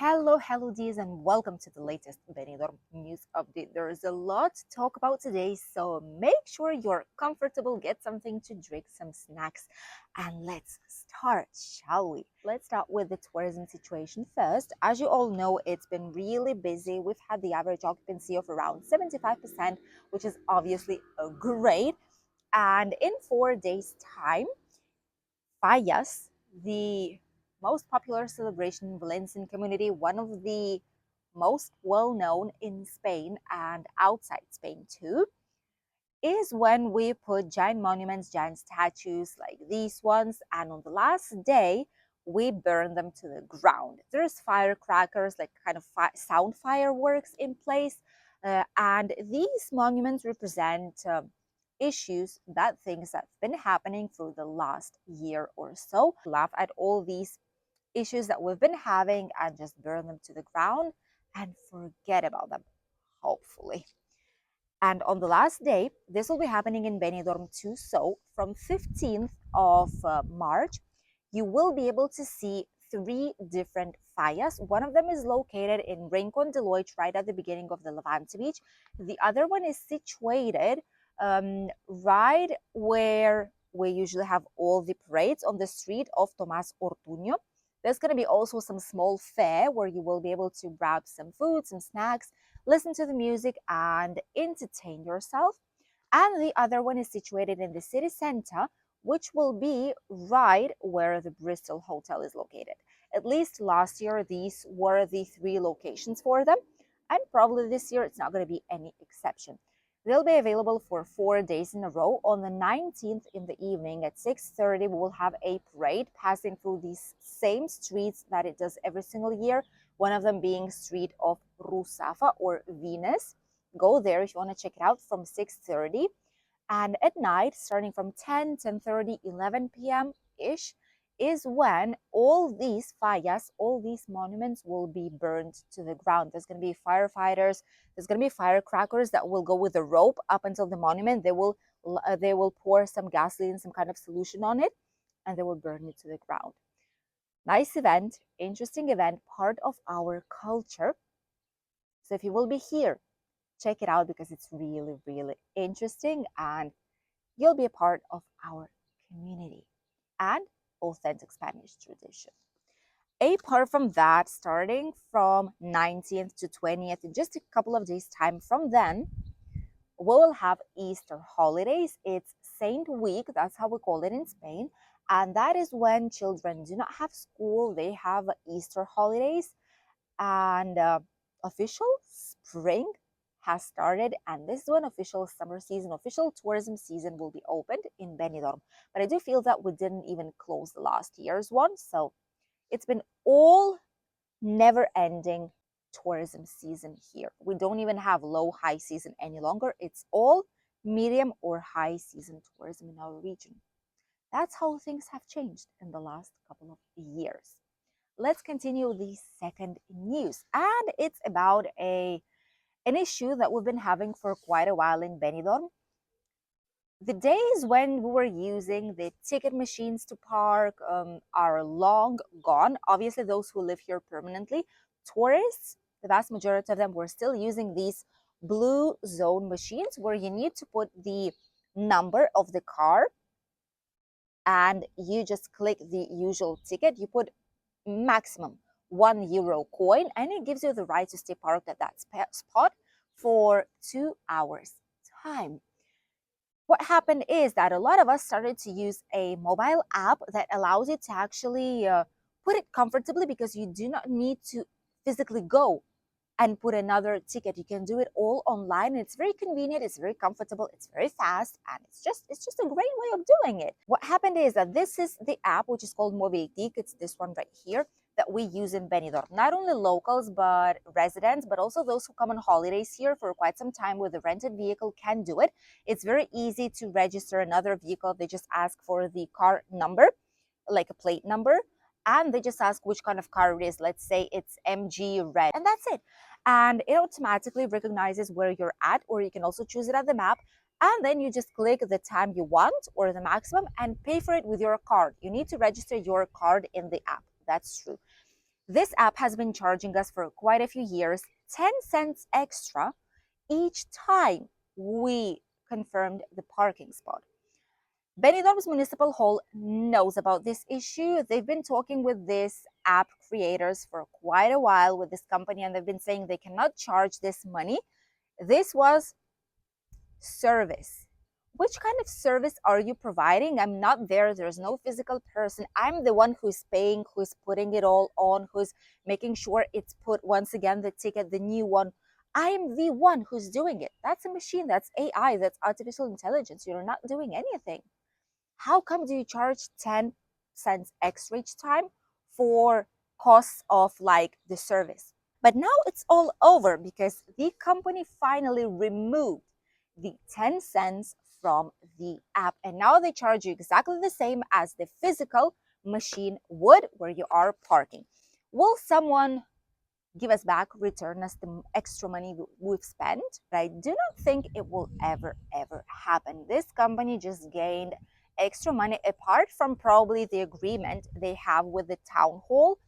Hello, dears, and welcome to the latest Benidorm news update. There is a lot to talk about today, so make sure you're comfortable, get something to drink, some snacks, and let's start, shall we? Let's start with the tourism situation first. As you all know, it's been really busy. We've had the average occupancy of around 75%, which is obviously great. And in 4 days' time, fallas, the most popular celebration in Valencian community, one of the most well known in Spain and outside Spain too, is when we put giant monuments, giant statues like these ones, and on the last day, we burn them to the ground. There's firecrackers, like kind of sound fireworks in place, and these monuments represent issues, bad things that's been happening through the last year or so. Laugh at all these issues that we've been having and just burn them to the ground and forget about them, hopefully. And on the last day, this will be happening in Benidorm too. So from 15th of March, you will be able to see three different fallas. One of them is located in Rincon de Loix, right at the beginning of the Levante beach. The other one is situated right where we usually have all the parades on the street of Tomás Ortuño. There's going to be also some small fair where you will be able to grab some food, some snacks, listen to the music, and entertain yourself. And the other one is situated in the city center, which will be right where the Bristol Hotel is located. At least last year, these were the three locations for them, and probably this year it's not going to be any exception. They'll be available for 4 days in a row. On the 19th in the evening at 6:30, we will have a parade passing through these same streets that it does every single year, one of them being Street of Rusafa or Venus. Go there if you want to check it out from 6:30. And at night, starting from 10, 10:30, 11 p.m. ish, is when all these fallas, all these monuments will be burned to the ground. There's going to be firefighters, there's going to be firecrackers that will go with a rope up until the monument. They will pour some gasoline, some kind of solution on it, and they will burn it to the ground. Nice event, interesting event, part of our culture. So if you will be here, check it out because it's really, really interesting and you'll be a part of our community and authentic Spanish tradition. Apart from that, starting from 19th to 20th, in just a couple of days' time from then, we will have Easter holidays. It's Saint Week, that's how we call it in Spain. And that is when children do not have school, they have Easter holidays. And official spring has started, and this is when official summer season, official tourism season will be opened in Benidorm. But I do feel that we didn't even close the last year's one, so it's been all never-ending tourism season here. We don't even have low high season any longer. It's all medium or high season tourism in our region. That's how things have changed in the last couple of years. Let's continue the second news, and it's about an issue that we've been having for quite a while in Benidorm. The days when we were using the ticket machines to park are long gone. Obviously, those who live here permanently, tourists, the vast majority of them were still using these blue zone machines where you need to put the number of the car and you just click the usual ticket. You put maximum €1 coin, and it gives you the right to stay parked at that spot for 2 hours time. What happened is that a lot of us started to use a mobile app that allows you to actually put it comfortably because you do not need to physically go and put another ticket. You can do it all online. It's very convenient, it's very comfortable, it's very fast, and it's just a great way of doing it. What happened is that this is the app which is called Mobilitik. It's this one right here that we use in Benidorm. Not only locals but residents, but also those who come on holidays here for quite some time with a rented vehicle can do it. It's very easy to register another vehicle. They just ask for the car number, like a plate number, and they just ask which kind of car it is. Let's say it's MG red, and that's it. And it automatically recognizes where you're at, or you can also choose it at the map. And then you just click the time you want or the maximum and pay for it with your card. You need to register your card in the app. That's true. This app has been charging us for quite a few years 10 cents extra each time we confirmed the parking spot. Benidorm's Municipal Hall knows about this issue. They've been talking with this app creators for quite a while with this company, and they've been saying they cannot charge this money. This was service. Which kind of service are you providing? I'm not there. There's no physical person. I'm the one who's paying, who's putting it all on, who's making sure it's put once again, the ticket, the new one. I'm the one who's doing it. That's a machine. That's AI. That's artificial intelligence. You're not doing anything. How come do you charge 10 cents extra each time for costs of like the service? But now it's all over because the company finally removed the 10 cents from the app. And now they charge you exactly the same as the physical machine would where you are parking. Will someone give us back, return us the extra money we've spent? But I do not think it will ever happen. This company just gained extra money apart from probably the agreement they have with the town hall,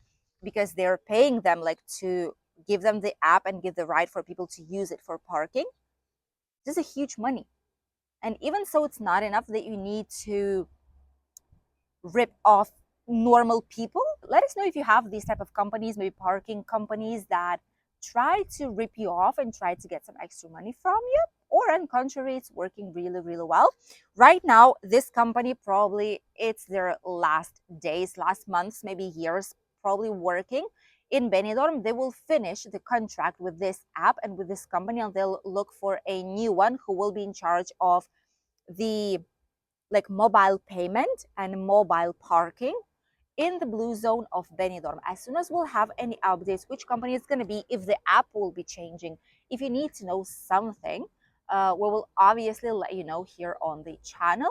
because they're paying them like to give them the app and give the right for people to use it for parking. This is a huge money. And even so, it's not enough that you need to rip off normal people. Let us know if you have these type of companies, maybe parking companies that try to rip you off and try to get some extra money from you, or on contrary, it's working really well. Right now, this company probably it's their last days, last months, maybe years, probably working in Benidorm. They will finish the contract with this app and with this company, and they'll look for a new one who will be in charge of the like mobile payment and mobile parking in the blue zone of Benidorm. As soon as we'll have any updates, which company it's going to be, if the app will be changing, if you need to know something, we will obviously let you know here on the channel,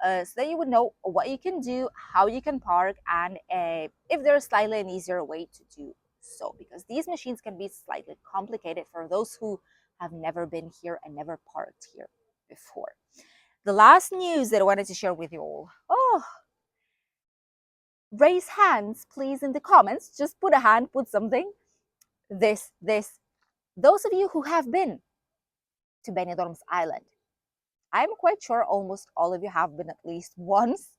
so that you would know what you can do, how you can park, and if there's slightly an easier way to do so, because these machines can be slightly complicated for those who have never been here and never parked here before. The last news that I wanted to share with you all. Oh, raise hands, please, in the comments. Just put a hand, put something. This. Those of you who have been to Benidorm's Island, I'm quite sure almost all of you have been at least once.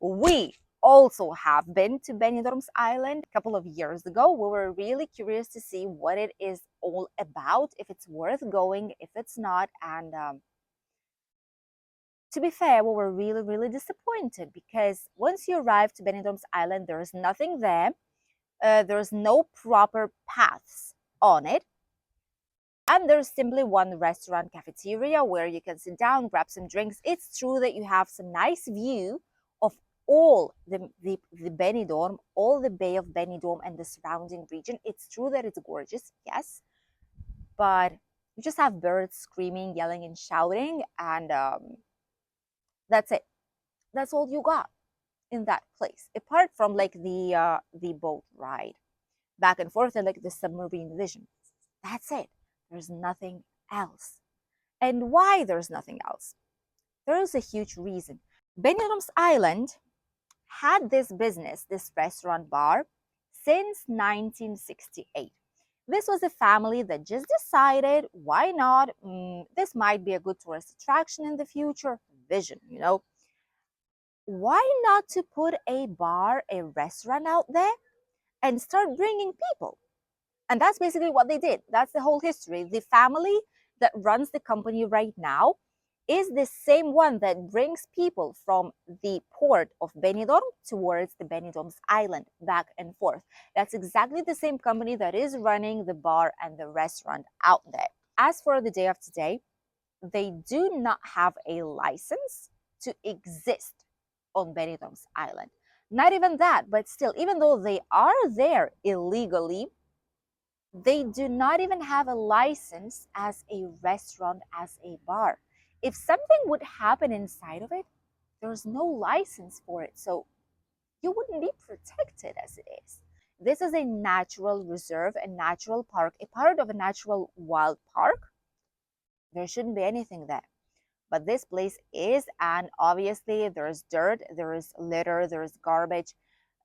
We also have been to Benidorm's Island a couple of years ago. We were really curious to see what it is all about, if it's worth going, if it's not, and to be fair, we were really disappointed because once you arrive to Benidorm's Island, there is nothing there. There's no proper paths on it. And there's simply one restaurant cafeteria where you can sit down, grab some drinks. It's true that you have some nice view of all the Benidorm, all the Bay of Benidorm and the surrounding region. It's true that it's gorgeous, yes. But you just have birds screaming, yelling, and shouting, and that's it. That's all you got in that place, apart from like the boat ride back and forth and like the submarine vision. That's it. There's nothing else. And why there's nothing else? There is a huge reason. Benidorm's Island had this business, this restaurant bar, since 1968. This was a family that just decided, why not? This might be a good tourist attraction in the future. Vision, you know. Why not to put a bar, a restaurant out there and start bringing people? And that's basically what they did. That's the whole history. The family that runs the company right now is the same one that brings people from the port of Benidorm towards the Benidorm's Island, back and forth. That's exactly the same company that is running the bar and the restaurant out there. As for the day of today, they do not have a license to exist on Benidorm's Island. Not even that, but still, even though they are there illegally, they do not even have a license as a restaurant, as a bar. If something would happen inside of it, there's no license for it. So you wouldn't be protected as it is. This is a natural reserve, a natural park, a part of a natural wild park. There shouldn't be anything there. But this place is, and obviously there is dirt, there is litter, there is garbage.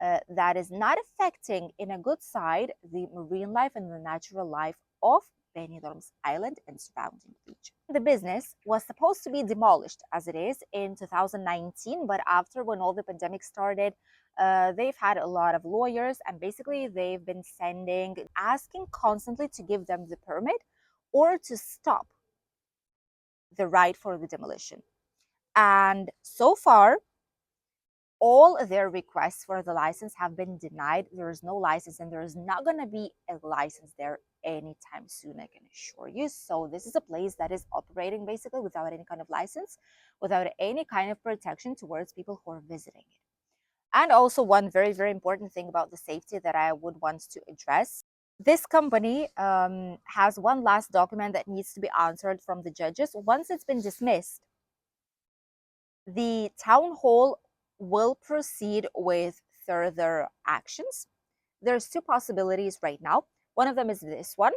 that is not affecting, in a good side, the marine life and the natural life of Benidorm's island and surrounding region. The business was supposed to be demolished as it is in 2019, but after, when all the pandemic started, they've had a lot of lawyers, and basically they've been asking constantly to give them the permit or to stop the right for the demolition. And so far, all their requests for the license have been denied. There is no license, and there is not going to be a license there anytime soon, I can assure you. So this is a place that is operating basically without any kind of license, without any kind of protection towards people who are visiting it. And also, one very, very important thing about the safety that I would want to address. This company has one last document that needs to be answered from the judges. Once it's been dismissed, the town hall will proceed with further actions. There's two possibilities right now. One of them is this one.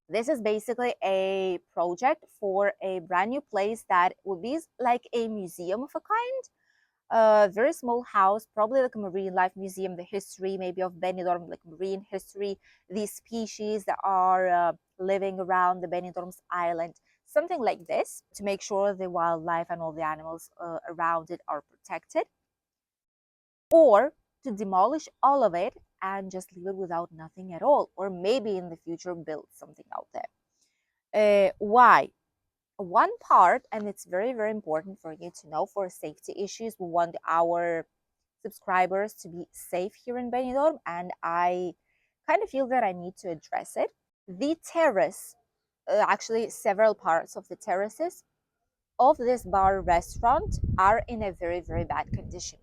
This is basically a project for a brand new place that would be like a museum of a kind. A very small house, probably like a marine life museum, the history maybe of Benidorm, like marine history, these species that are living around the Benidorm's island, something like this, to make sure the wildlife and all the animals around it are protected, or to demolish all of it and just leave it without nothing at all, or maybe in the future build something out there. Why? One part, and it's very, very important for you to know, for safety issues, we want our subscribers to be safe here in Benidorm, and I kind of feel that I need to address it. The terrace, actually several parts of the terraces of this bar restaurant are in a very, very bad condition.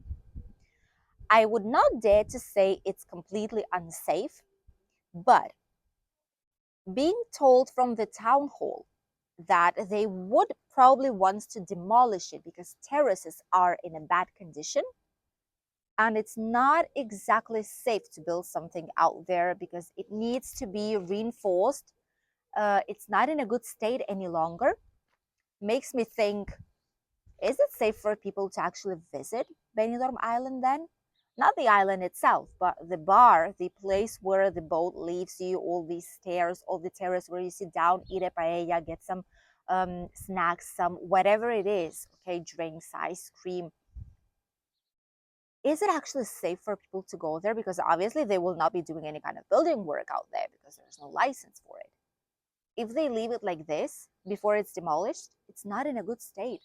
I would not dare to say it's completely unsafe, but being told from the town hall that they would probably want to demolish it because terraces are in a bad condition, and it's not exactly safe to build something out there because it needs to be reinforced. It's not in a good state any longer. Makes me think, is it safe for people to actually visit Benidorm Island then? Not the island itself, but the bar, the place where the boat leaves you, all these stairs, all the terrace where you sit down, eat a paella, get some snacks, some whatever it is, okay, drinks, ice cream. Is it actually safe for people to go there? Because obviously they will not be doing any kind of building work out there because there's no license for it. If they leave it like this before it's demolished, it's not in a good state.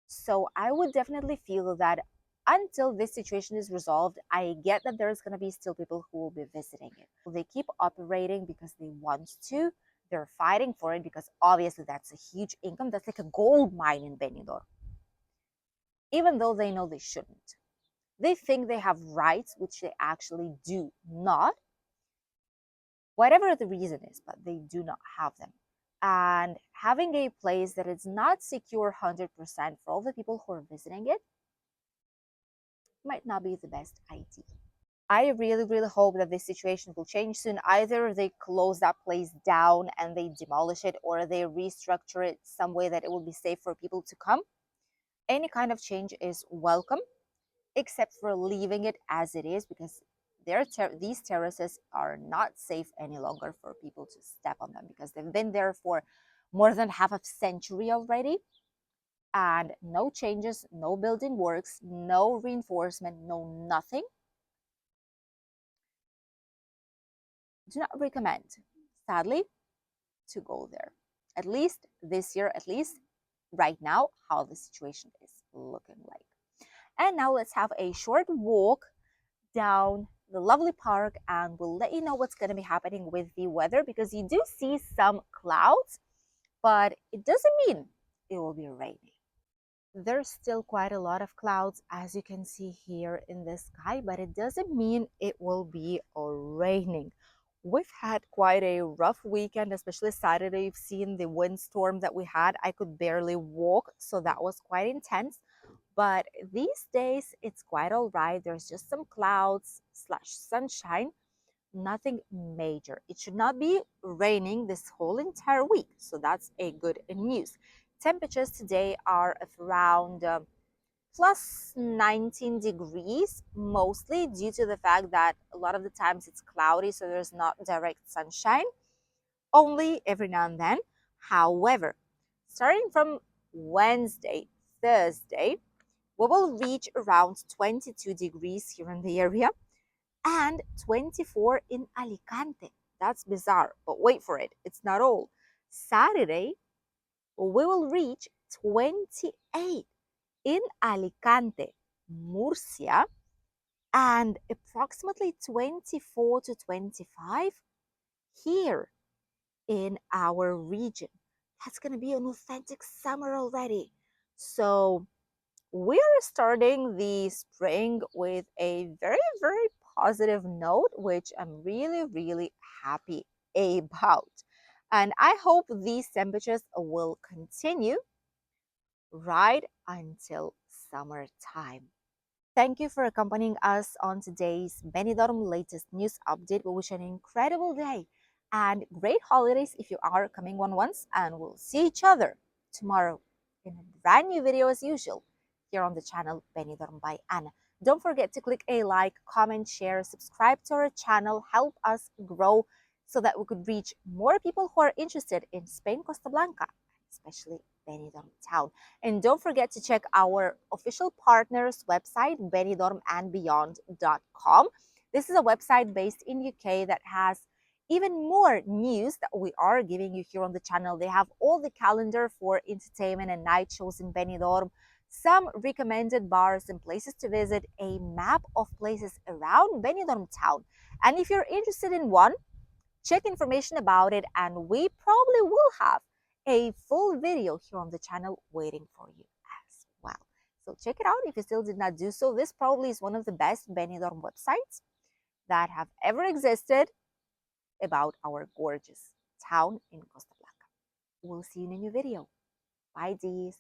So I would definitely feel that until this situation is resolved, I get that there's going to be still people who will be visiting it. They keep operating because they want to. They're fighting for it because obviously that's a huge income. That's like a gold mine in Benidorm. Even though they know they shouldn't. They think they have rights, which they actually do not. Whatever the reason is, but they do not have them. And having a place that is not secure 100% for all the people who are visiting it might not be the best idea. I really, really hope that this situation will change soon. Either they close that place down and they demolish it, or they restructure it some way that it will be safe for people to come. Any kind of change is welcome, except for leaving it as it is, because these terraces are not safe any longer for people to step on them, because they've been there for more than half a century already, and no changes, no building works, no reinforcement, no nothing. Do not recommend, sadly, to go there, at least this year, at least right now, how the situation is looking like. And now let's have a short walk down the lovely park, and we'll let you know what's going to be happening with the weather, because you do see some clouds, but it doesn't mean it will be raining. There's still quite a lot of clouds, as you can see here in the sky, but it doesn't mean it will be raining. We've had quite a rough weekend, especially Saturday. You've seen the windstorm that we had. I could barely walk, so that was quite intense. But these days, it's quite all right. There's just some clouds slash sunshine, nothing major. It should not be raining this whole entire week, so that's a good news. Temperatures today are around plus 19 degrees, mostly due to the fact that a lot of the times it's cloudy, so there's not direct sunshine, only every now and then. However, starting from Wednesday, Thursday, we will reach around 22 degrees here in the area and 24 in Alicante. That's bizarre, but wait for it. It's not all. Saturday, we will reach 28 in Alicante, Murcia, and approximately 24 to 25 here in our region. That's going to be an authentic summer already. So, we are starting the spring with a very, very positive note, which I'm really, really happy about. And I hope these temperatures will continue right until summertime. Thank you for accompanying us on today's Benidorm latest news update. We wish you an incredible day and great holidays if you are coming one once, and we'll see each other tomorrow in a brand new video as usual here on the channel Benidorm by Anna. Don't forget to click a like, comment, share, subscribe to our channel, help us grow so that we could reach more people who are interested in Spain, Costa Blanca, especially Benidorm town. And don't forget to check our official partners website, benidormandbeyond.com. This is a website based in UK that has even more news that we are giving you here on the channel. They have all the calendar for entertainment and night shows in Benidorm, some recommended bars and places to visit, a map of places around Benidorm town. And if you're interested in one, check information about it, and we probably will have a full video here on the channel waiting for you as well. So check it out if you still did not do so. This probably is one of the best Benidorm websites that have ever existed about our gorgeous town in Costa Blanca. We'll see you in a new video. Bye, Dees.